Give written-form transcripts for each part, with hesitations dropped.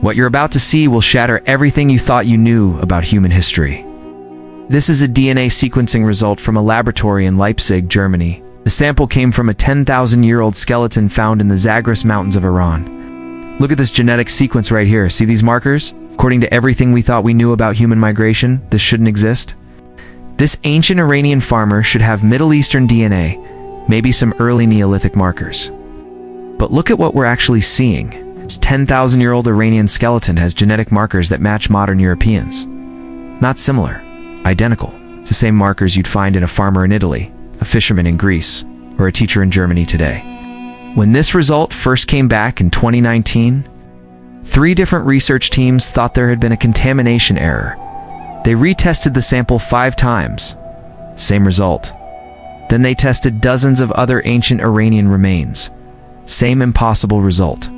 What you're about to see will shatter everything you thought you knew about human history. This is a DNA sequencing result from a laboratory in Leipzig, Germany. The sample came from a 10,000-year-old skeleton found in the Zagros mountains of Iran. Look at this genetic sequence right here. See these markers? According to everything we thought we knew about human migration, this shouldn't exist. This ancient Iranian farmer should have Middle Eastern DNA, maybe some early Neolithic markers. But look at what we're actually seeing. This 10,000-year-old Iranian skeleton has genetic markers that match modern Europeans. Not similar, identical. It's the same markers you'd find in a farmer in Italy, a fisherman in Greece, or a teacher in Germany today. When this result first came back in 2019, 3 different research teams thought there had been a contamination error. They retested the sample 5 times. Same result. Then they tested dozens of other ancient Iranian remains. Same impossible result.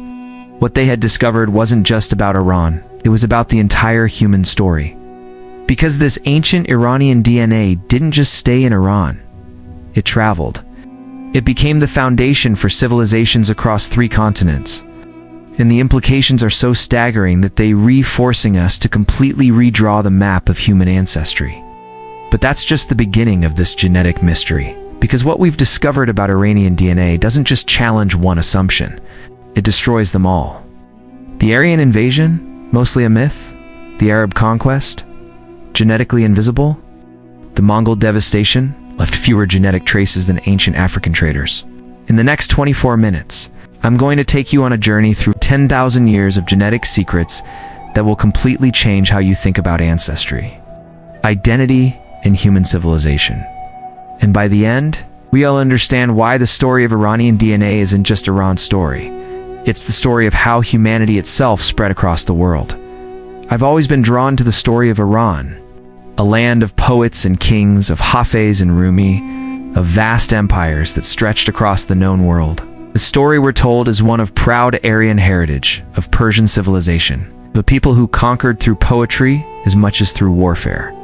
What they had discovered wasn't just about Iran, it was about the entire human story. Because this ancient Iranian DNA didn't just stay in Iran, it traveled. It became the foundation for civilizations across 3 continents. And the implications are so staggering that they forcing us to completely redraw the map of human ancestry. But that's just the beginning of this genetic mystery, because what we've discovered about Iranian DNA doesn't just challenge one assumption, it destroys them all. The Aryan invasion, mostly a myth. The Arab conquest, genetically invisible. The Mongol devastation left fewer genetic traces than ancient African traders. In the next 24 minutes, I'm going to take you on a journey through 10,000 years of genetic secrets that will completely change how you think about ancestry, identity, and human civilization. And by the end, we'll understand why the story of Iranian DNA isn't just Iran's story. It's the story of how humanity itself spread across the world. I've always been drawn to the story of Iran, a land of poets and kings, of Hafez and Rumi, of vast empires that stretched across the known world. The story we're told is one of proud Aryan heritage, of Persian civilization, the people who conquered through poetry as much as through warfare.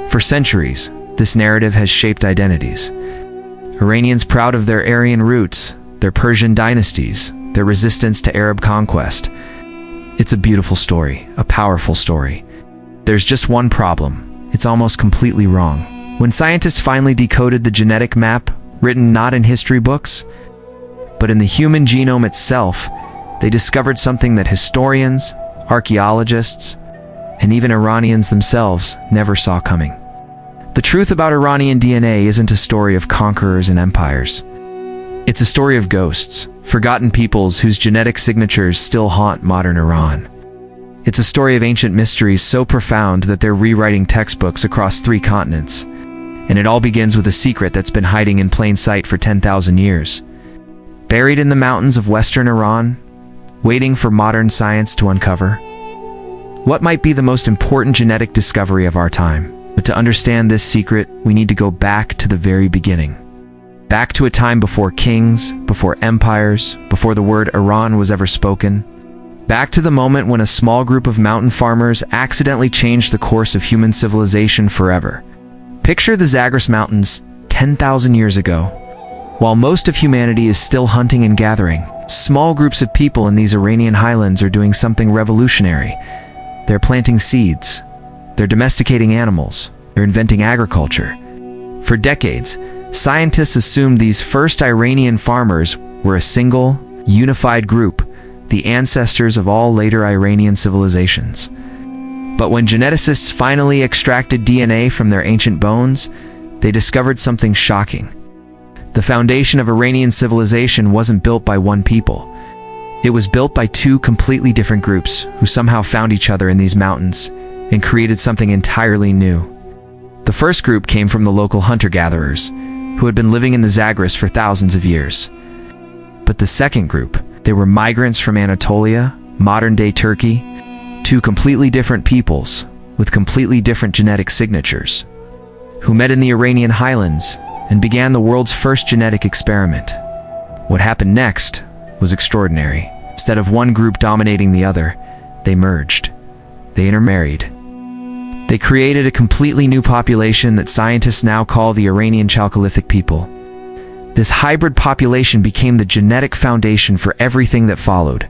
For centuries, this narrative has shaped identities. Iranians proud of their Aryan roots, their Persian dynasties, their resistance to Arab conquest. It's a beautiful story, a powerful story. There's just one problem. It's almost completely wrong. When scientists finally decoded the genetic map, written not in history books, but in the human genome itself, they discovered something that historians, archaeologists, and even Iranians themselves never saw coming. The truth about Iranian DNA isn't a story of conquerors and empires. It's a story of ghosts, forgotten peoples whose genetic signatures still haunt modern Iran. It's a story of ancient mysteries so profound that they're rewriting textbooks across 3 continents. And it all begins with a secret that's been hiding in plain sight for 10,000 years. Buried in the mountains of western Iran, waiting for modern science to uncover. What might be the most important genetic discovery of our time? But to understand this secret, we need to go back to the very beginning. Back to a time before kings, before empires, before the word Iran was ever spoken. Back to the moment when a small group of mountain farmers accidentally changed the course of human civilization forever. Picture the Zagros Mountains 10,000 years ago. While most of humanity is still hunting and gathering, small groups of people in these Iranian highlands are doing something revolutionary. They're planting seeds. They're domesticating animals. They're inventing agriculture. For decades, scientists assumed these first Iranian farmers were a single, unified group, the ancestors of all later Iranian civilizations. But when geneticists finally extracted DNA from their ancient bones, they discovered something shocking. The foundation of Iranian civilization wasn't built by one people. It was built by 2 completely different groups who somehow found each other in these mountains and created something entirely new. The first group came from the local hunter-gatherers, who had been living in the Zagros for thousands of years. But the second group, they were migrants from Anatolia, modern-day Turkey, 2 completely different peoples with completely different genetic signatures, who met in the Iranian highlands and began the world's first genetic experiment. What happened next was extraordinary. Instead of one group dominating the other, they merged. They intermarried. They created a completely new population that scientists now call the Iranian Chalcolithic people. This hybrid population became the genetic foundation for everything that followed.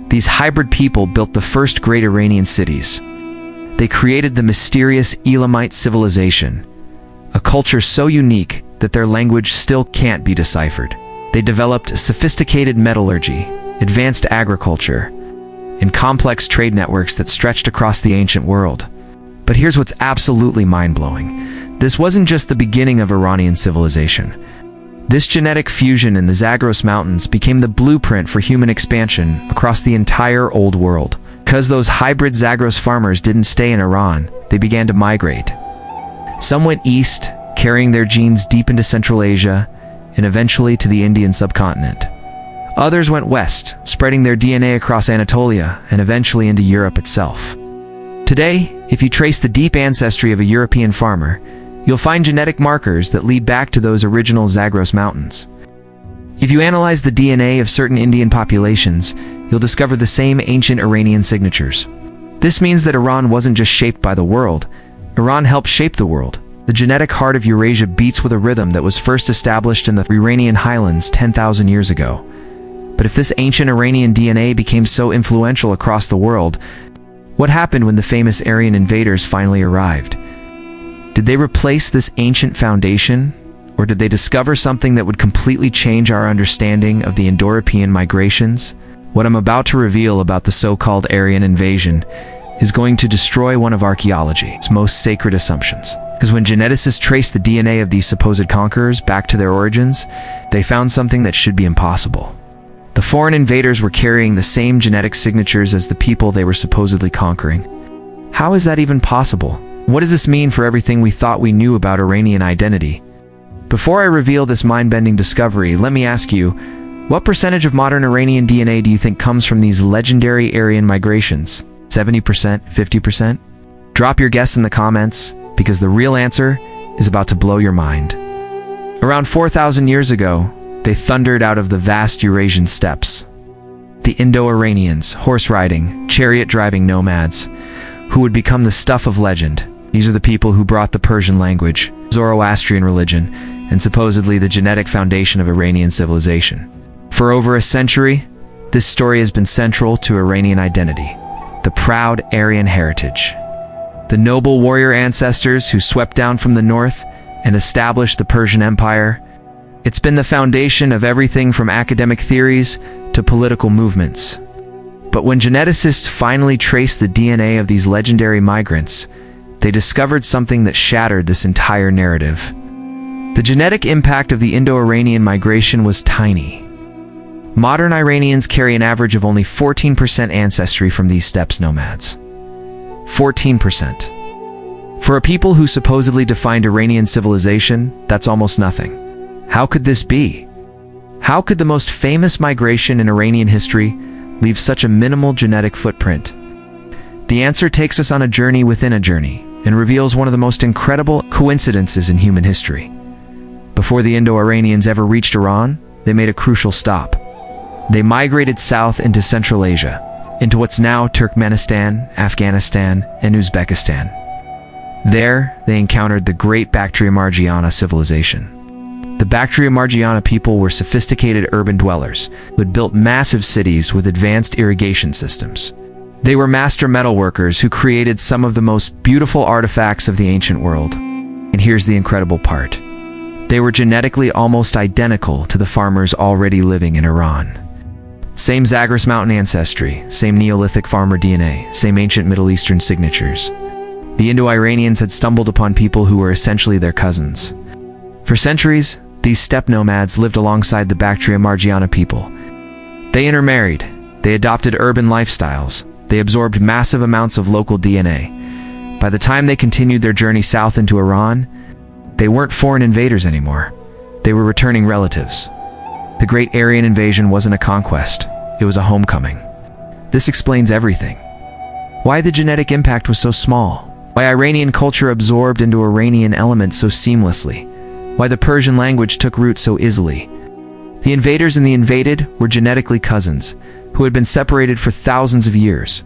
These hybrid people built the first great Iranian cities. They created the mysterious Elamite civilization, a culture so unique that their language still can't be deciphered. They developed sophisticated metallurgy, advanced agriculture, and complex trade networks that stretched across the ancient world. But here's what's absolutely mind-blowing. This wasn't just the beginning of Iranian civilization. This genetic fusion in the Zagros Mountains became the blueprint for human expansion across the entire Old World. Because those hybrid Zagros farmers didn't stay in Iran, they began to migrate. Some went east, carrying their genes deep into Central Asia, and eventually to the Indian subcontinent. Others went west, spreading their DNA across Anatolia and eventually into Europe itself. Today, if you trace the deep ancestry of a European farmer, you'll find genetic markers that lead back to those original Zagros mountains. If you analyze the DNA of certain Indian populations, you'll discover the same ancient Iranian signatures. This means that Iran wasn't just shaped by the world. Iran helped shape the world. The genetic heart of Eurasia beats with a rhythm that was first established in the Iranian highlands 10,000 years ago. But if this ancient Iranian DNA became so influential across the world, what happened when the famous Aryan invaders finally arrived? Did they replace this ancient foundation, or did they discover something that would completely change our understanding of the Indo-European migrations? What I'm about to reveal about the so-called Aryan invasion is going to destroy one of archaeology's most sacred assumptions. Because when geneticists traced the DNA of these supposed conquerors back to their origins, they found something that should be impossible. The foreign invaders were carrying the same genetic signatures as the people they were supposedly conquering. How is that even possible? What does this mean for everything we thought we knew about Iranian identity? Before I reveal this mind-bending discovery, let me ask you, what percentage of modern Iranian DNA do you think comes from these legendary Aryan migrations? 70%? 50%? Drop your guess in the comments, because the real answer is about to blow your mind. Around 4,000 years ago, they thundered out of the vast Eurasian steppes. The Indo-Iranians, horse-riding, chariot-driving nomads, who would become the stuff of legend. These are the people who brought the Persian language, Zoroastrian religion, and supposedly the genetic foundation of Iranian civilization. For over a century, this story has been central to Iranian identity. The proud Aryan heritage. The noble warrior ancestors who swept down from the north and established the Persian Empire. It's been the foundation of everything from academic theories to political movements. But when geneticists finally traced the DNA of these legendary migrants, they discovered something that shattered this entire narrative. The genetic impact of the Indo-Iranian migration was tiny. Modern Iranians carry an average of only 14% ancestry from these steppes nomads. 14%. For a people who supposedly defined Iranian civilization, that's almost nothing. How could this be? How could the most famous migration in Iranian history leave such a minimal genetic footprint? The answer takes us on a journey within a journey and reveals one of the most incredible coincidences in human history. Before the Indo-Iranians ever reached Iran, they made a crucial stop. They migrated south into Central Asia, into what's now Turkmenistan, Afghanistan, and Uzbekistan. There, they encountered the great Bactria-Margiana civilization. The Bactria-Margiana people were sophisticated urban dwellers who had built massive cities with advanced irrigation systems. They were master metalworkers who created some of the most beautiful artifacts of the ancient world. And here's the incredible part. They were genetically almost identical to the farmers already living in Iran. Same Zagros mountain ancestry, same Neolithic farmer DNA, same ancient Middle Eastern signatures. The Indo-Iranians had stumbled upon people who were essentially their cousins. For centuries, these steppe nomads lived alongside the Bactria-Margiana people. They intermarried, they adopted urban lifestyles, they absorbed massive amounts of local DNA. By the time they continued their journey south into Iran, they weren't foreign invaders anymore. They were returning relatives. The Great Aryan Invasion wasn't a conquest, it was a homecoming. This explains everything. Why the genetic impact was so small. Why Iranian culture absorbed into Iranian elements so seamlessly. Why the Persian language took root so easily. The invaders and the invaded were genetically cousins, who had been separated for thousands of years.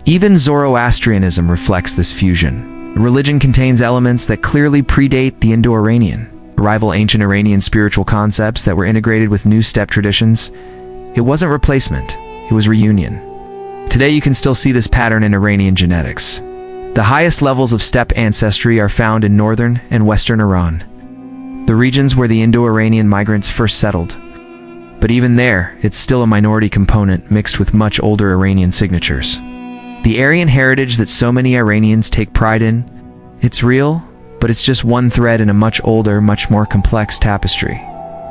Even Zoroastrianism reflects this fusion. The religion contains elements that clearly predate the Indo-Iranian. Rival ancient Iranian spiritual concepts that were integrated with new steppe traditions. It wasn't replacement, it was reunion. Today you can still see this pattern in Iranian genetics. The highest levels of steppe ancestry are found in northern and western Iran, the regions where the Indo-Iranian migrants first settled. But even there, it's still a minority component mixed with much older Iranian signatures. The Aryan heritage that so many Iranians take pride in, it's real, but it's just one thread in a much older, much more complex tapestry.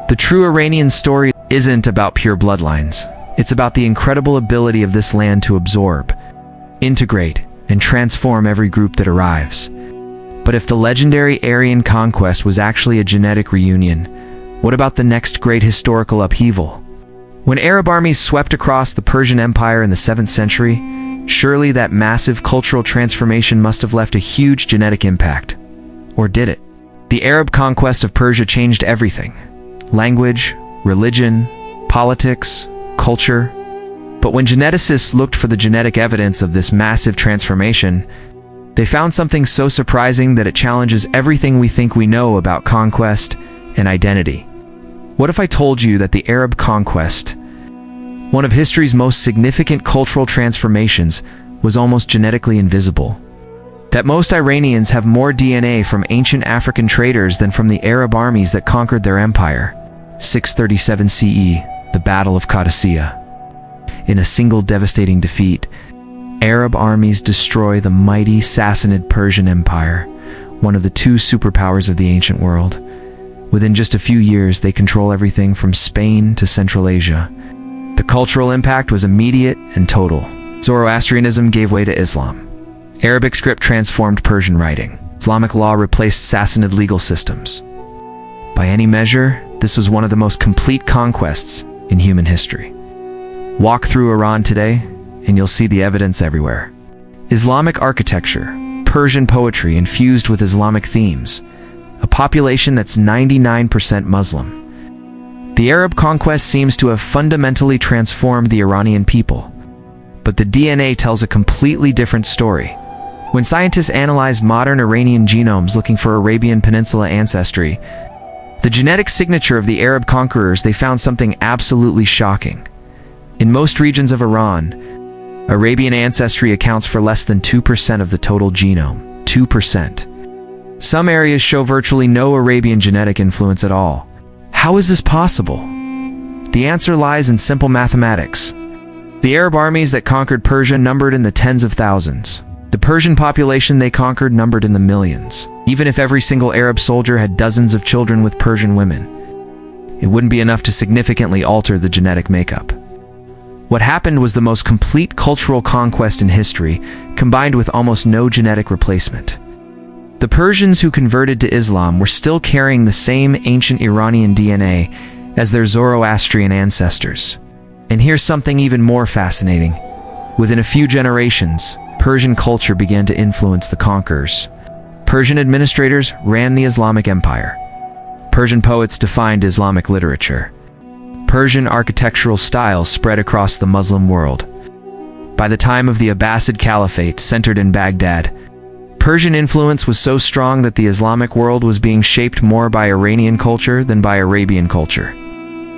The true Iranian story isn't about pure bloodlines. It's about the incredible ability of this land to absorb, integrate, and transform every group that arrives. But if the legendary Aryan conquest was actually a genetic reunion, what about the next great historical upheaval? When Arab armies swept across the Persian Empire in the 7th century, surely that massive cultural transformation must have left a huge genetic impact. Or did it? The Arab conquest of Persia changed everything. Language, religion, politics, culture. But when geneticists looked for the genetic evidence of this massive transformation, they found something so surprising that it challenges everything we think we know about conquest and identity. What if I told you that the Arab conquest, one of history's most significant cultural transformations, was almost genetically invisible? That most Iranians have more DNA from ancient African traders than from the Arab armies that conquered their empire. 637 CE, the Battle of Qadisiyah. In a single devastating defeat, Arab armies destroy the mighty Sassanid Persian Empire, one of the two superpowers of the ancient world. Within just a few years, they control everything from Spain to Central Asia. The cultural impact was immediate and total. Zoroastrianism gave way to Islam. Arabic script transformed Persian writing. Islamic law replaced Sassanid legal systems. By any measure, this was one of the most complete conquests in human history. Walk through Iran today, and you'll see the evidence everywhere. Islamic architecture, Persian poetry infused with Islamic themes, a population that's 99% Muslim. The Arab conquest seems to have fundamentally transformed the Iranian people. But the DNA tells a completely different story. When scientists analyzed modern Iranian genomes looking for Arabian Peninsula ancestry, the genetic signature of the Arab conquerors, they found something absolutely shocking. In most regions of Iran, Arabian ancestry accounts for less than 2% of the total genome. 2%. Some areas show virtually no Arabian genetic influence at all. How is this possible? The answer lies in simple mathematics. The Arab armies that conquered Persia numbered in the tens of thousands. The Persian population they conquered numbered in the millions. Even if every single Arab soldier had dozens of children with Persian women, it wouldn't be enough to significantly alter the genetic makeup. What happened was the most complete cultural conquest in history, combined with almost no genetic replacement. The Persians who converted to Islam were still carrying the same ancient Iranian DNA as their Zoroastrian ancestors. And here's something even more fascinating. Within a few generations, Persian culture began to influence the conquerors. Persian administrators ran the Islamic Empire. Persian poets defined Islamic literature. Persian architectural styles spread across the Muslim world. By the time of the Abbasid Caliphate, centered in Baghdad, Persian influence was so strong that the Islamic world was being shaped more by Iranian culture than by Arabian culture.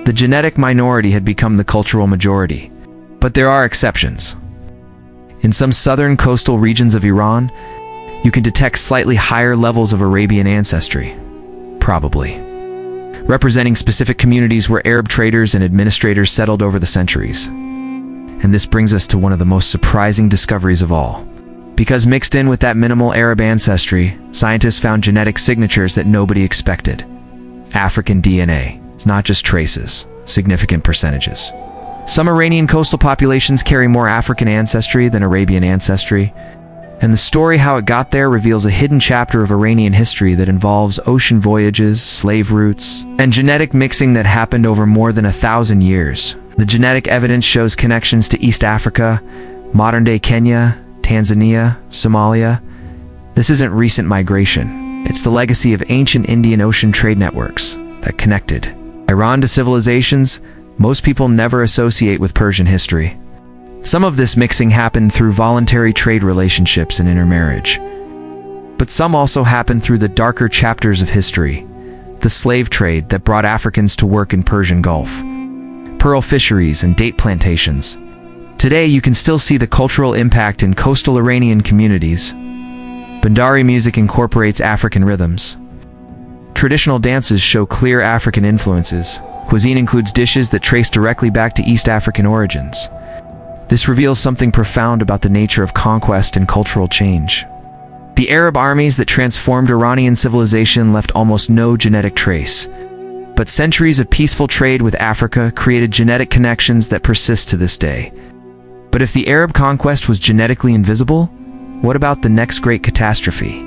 The genetic minority had become the cultural majority. But there are exceptions. In some southern coastal regions of Iran, you can detect slightly higher levels of Arabian ancestry. Probably. Representing specific communities where Arab traders and administrators settled over the centuries. And this brings us to one of the most surprising discoveries of all. Because mixed in with that minimal Arab ancestry, scientists found genetic signatures that nobody expected. African DNA. It's not just traces, significant percentages. Some Iranian coastal populations carry more African ancestry than Arabian ancestry, and the story how it got there reveals a hidden chapter of Iranian history that involves ocean voyages, slave routes, and genetic mixing that happened over more than 1,000 years. The genetic evidence shows connections to East Africa, modern-day Kenya, Tanzania, Somalia. This isn't recent migration. It's the legacy of ancient Indian Ocean trade networks that connected Iran to civilizations most people never associate with Persian history. Some of this mixing happened through voluntary trade relationships and intermarriage. But some also happened through the darker chapters of history, the slave trade that brought Africans to work in Persian Gulf, pearl fisheries and date plantations. Today, you can still see the cultural impact in coastal Iranian communities. Bandari music incorporates African rhythms. Traditional dances show clear African influences. Cuisine includes dishes that trace directly back to East African origins. This reveals something profound about the nature of conquest and cultural change. The Arab armies that transformed Iranian civilization left almost no genetic trace. But centuries of peaceful trade with Africa created genetic connections that persist to this day. But if the Arab conquest was genetically invisible, what about the next great catastrophe?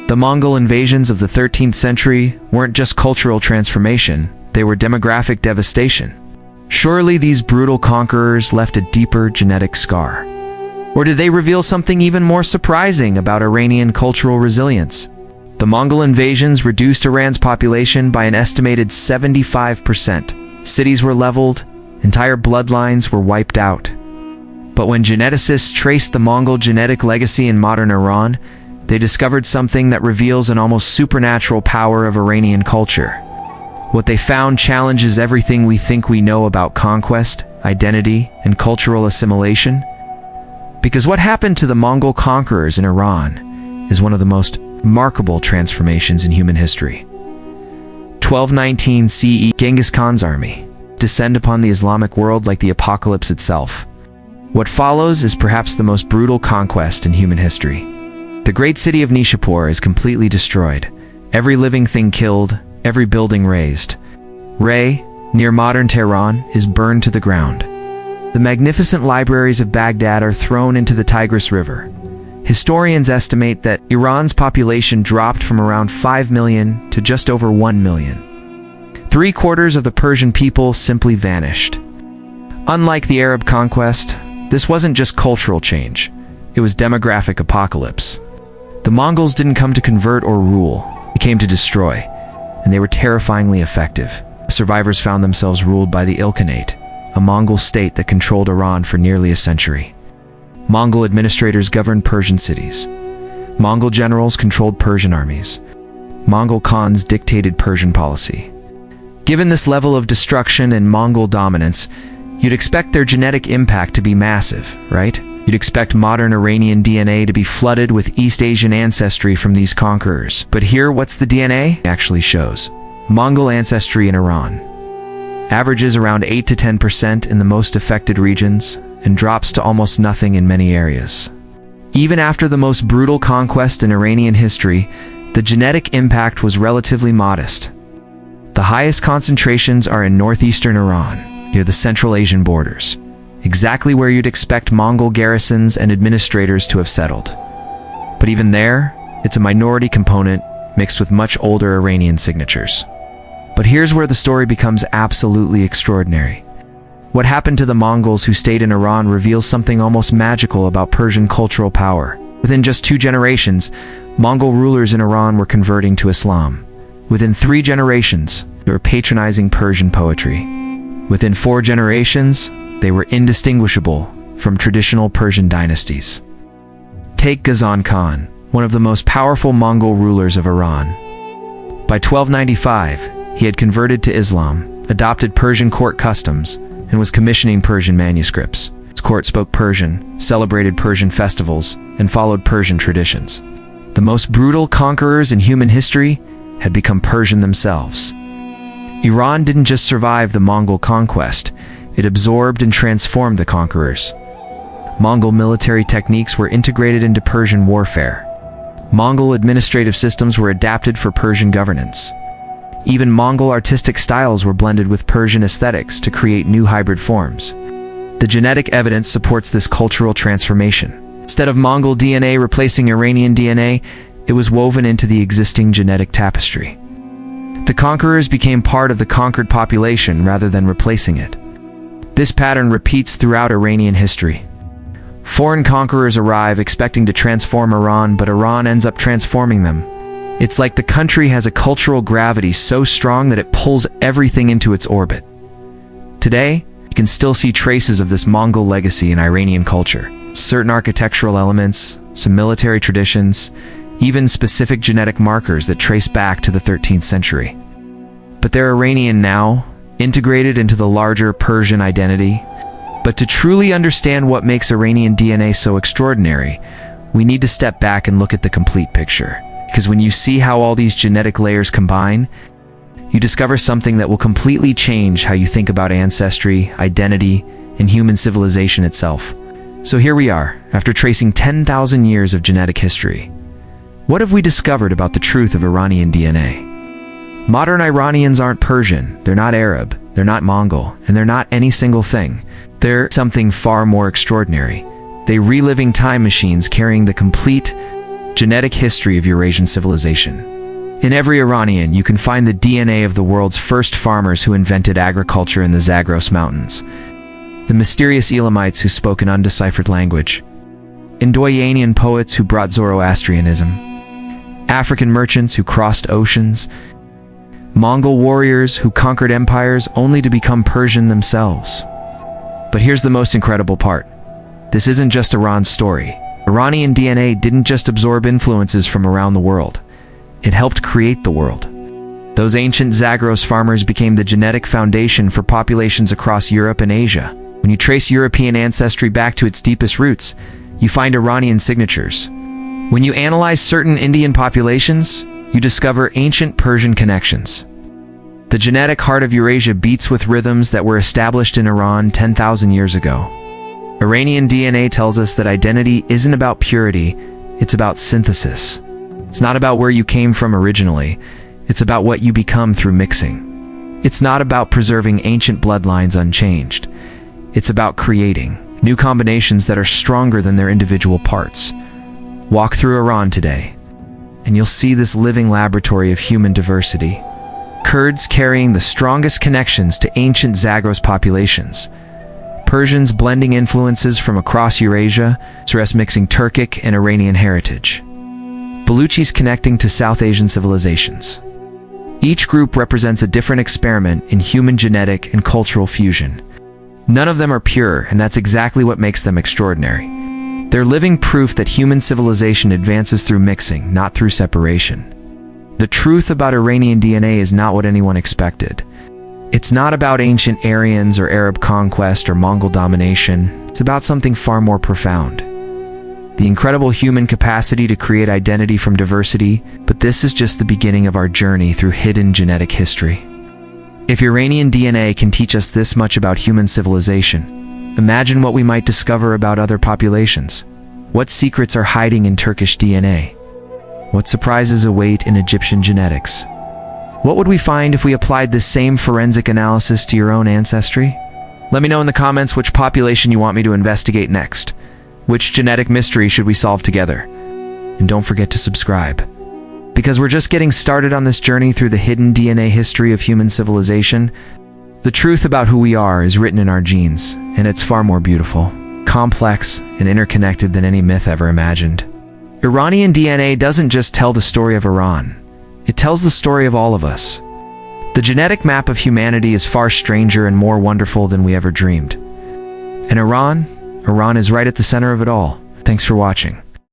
The Mongol invasions of the 13th century weren't just cultural transformation, they were demographic devastation. Surely these brutal conquerors left a deeper genetic scar. Or did they reveal something even more surprising about Iranian cultural resilience? The Mongol invasions reduced Iran's population by an estimated 75%. Cities were leveled, entire bloodlines were wiped out. But when geneticists traced the Mongol genetic legacy in modern Iran, they discovered something that reveals an almost supernatural power of Iranian culture. What they found challenges everything we think we know about conquest, identity, and cultural assimilation. Because what happened to the Mongol conquerors in Iran is one of the most remarkable transformations in human history. 1219 CE, Genghis Khan's army descend upon the Islamic world like the apocalypse itself. What follows is perhaps the most brutal conquest in human history. The great city of Nishapur is completely destroyed, every living thing killed, every building razed. Ray, near modern Tehran, is burned to the ground. The magnificent libraries of Baghdad are thrown into the Tigris River. Historians estimate that Iran's population dropped from around 5 million to just over 1 million. 3/4 of the Persian people simply vanished. Unlike the Arab conquest, this wasn't just cultural change, it was demographic apocalypse. The Mongols didn't come to convert or rule, they came to destroy, and they were terrifyingly effective. The survivors found themselves ruled by the Ilkhanate, a Mongol state that controlled Iran for nearly a century. Mongol administrators governed Persian cities. Mongol generals controlled Persian armies. Mongol Khans dictated Persian policy. Given this level of destruction and Mongol dominance, you'd expect their genetic impact to be massive, right? You'd expect modern Iranian DNA to be flooded with East Asian ancestry from these conquerors. But here, what's the DNA actually shows? Mongol ancestry in Iran. Averages around 8 to 10% in the most affected regions, and drops to almost nothing in many areas. Even after the most brutal conquest in Iranian history, the genetic impact was relatively modest. The highest concentrations are in northeastern Iran, near the Central Asian borders, exactly where you'd expect Mongol garrisons and administrators to have settled. But even there, it's a minority component mixed with much older Iranian signatures. But here's where the story becomes absolutely extraordinary. What happened to the Mongols who stayed in Iran reveals something almost magical about Persian cultural power. Within just 2 generations, Mongol rulers in Iran were converting to Islam. Within 3 generations, they were patronizing Persian poetry. Within 4 generations, they were indistinguishable from traditional Persian dynasties. Take Ghazan Khan, one of the most powerful Mongol rulers of Iran. By 1295, he had converted to Islam, adopted Persian court customs, and was commissioning Persian manuscripts. His court spoke Persian, celebrated Persian festivals, and followed Persian traditions. The most brutal conquerors in human history had become Persian themselves. Iran didn't just survive the Mongol conquest, it absorbed and transformed the conquerors. Mongol military techniques were integrated into Persian warfare. Mongol administrative systems were adapted for Persian governance. Even Mongol artistic styles were blended with Persian aesthetics to create new hybrid forms. The genetic evidence supports this cultural transformation. Instead of Mongol DNA replacing Iranian DNA, it was woven into the existing genetic tapestry. The conquerors became part of the conquered population rather than replacing it. This pattern repeats throughout Iranian history. Foreign conquerors arrive expecting to transform Iran, but Iran ends up transforming them. It's like the country has a cultural gravity so strong that it pulls everything into its orbit. Today, you can still see traces of this Mongol legacy in Iranian culture. Certain architectural elements, some military traditions, even specific genetic markers that trace back to the 13th century. But they're Iranian now, integrated into the larger Persian identity. But to truly understand what makes Iranian DNA so extraordinary, we need to step back and look at the complete picture. Because when you see how all these genetic layers combine, you discover something that will completely change how you think about ancestry, identity, and human civilization itself. So here we are, after tracing 10,000 years of genetic history. What have we discovered about the truth of Iranian DNA? Modern Iranians aren't Persian, they're not Arab, they're not Mongol, and they're not any single thing. They're something far more extraordinary. They're reliving time machines carrying the complete genetic history of Eurasian civilization. In every Iranian, you can find the DNA of the world's first farmers who invented agriculture in the Zagros mountains, the mysterious Elamites who spoke an undeciphered language, Indo-Iranian poets who brought Zoroastrianism, African merchants who crossed oceans, Mongol warriors who conquered empires only to become Persian themselves. But here's the most incredible part. This isn't just Iran's story. Iranian DNA didn't just absorb influences from around the world. It helped create the world. Those ancient Zagros farmers became the genetic foundation for populations across Europe and Asia. When you trace European ancestry back to its deepest roots, you find Iranian signatures. When you analyze certain Indian populations, you discover ancient Persian connections. The genetic heart of Eurasia beats with rhythms that were established in Iran 10,000 years ago. Iranian DNA tells us that identity isn't about purity, it's about synthesis. It's not about where you came from originally, it's about what you become through mixing. It's not about preserving ancient bloodlines unchanged. It's about creating new combinations that are stronger than their individual parts. Walk through Iran today, and you'll see this living laboratory of human diversity. Kurds carrying the strongest connections to ancient Zagros populations. Persians blending influences from across Eurasia, Zagros mixing Turkic and Iranian heritage. Baluchis connecting to South Asian civilizations. Each group represents a different experiment in human genetic and cultural fusion. None of them are pure, and that's exactly what makes them extraordinary. They're living proof that human civilization advances through mixing, not through separation. The truth about Iranian DNA is not what anyone expected. It's not about ancient Aryans or Arab conquest or Mongol domination. It's about something far more profound. The incredible human capacity to create identity from diversity, but this is just the beginning of our journey through hidden genetic history. If Iranian DNA can teach us this much about human civilization, imagine what we might discover about other populations. What secrets are hiding in Turkish DNA? What surprises await in Egyptian genetics? What would we find if we applied this same forensic analysis to your own ancestry? Let me know in the comments which population you want me to investigate next. Which genetic mystery should we solve together? And don't forget to subscribe. Because we're just getting started on this journey through the hidden DNA history of human civilization. The truth about who we are is written in our genes, and it's far more beautiful, complex, and interconnected than any myth ever imagined. Iranian DNA doesn't just tell the story of Iran. It tells the story of all of us. The genetic map of humanity is far stranger and more wonderful than we ever dreamed. And Iran is right at the center of it all. Thanks for watching.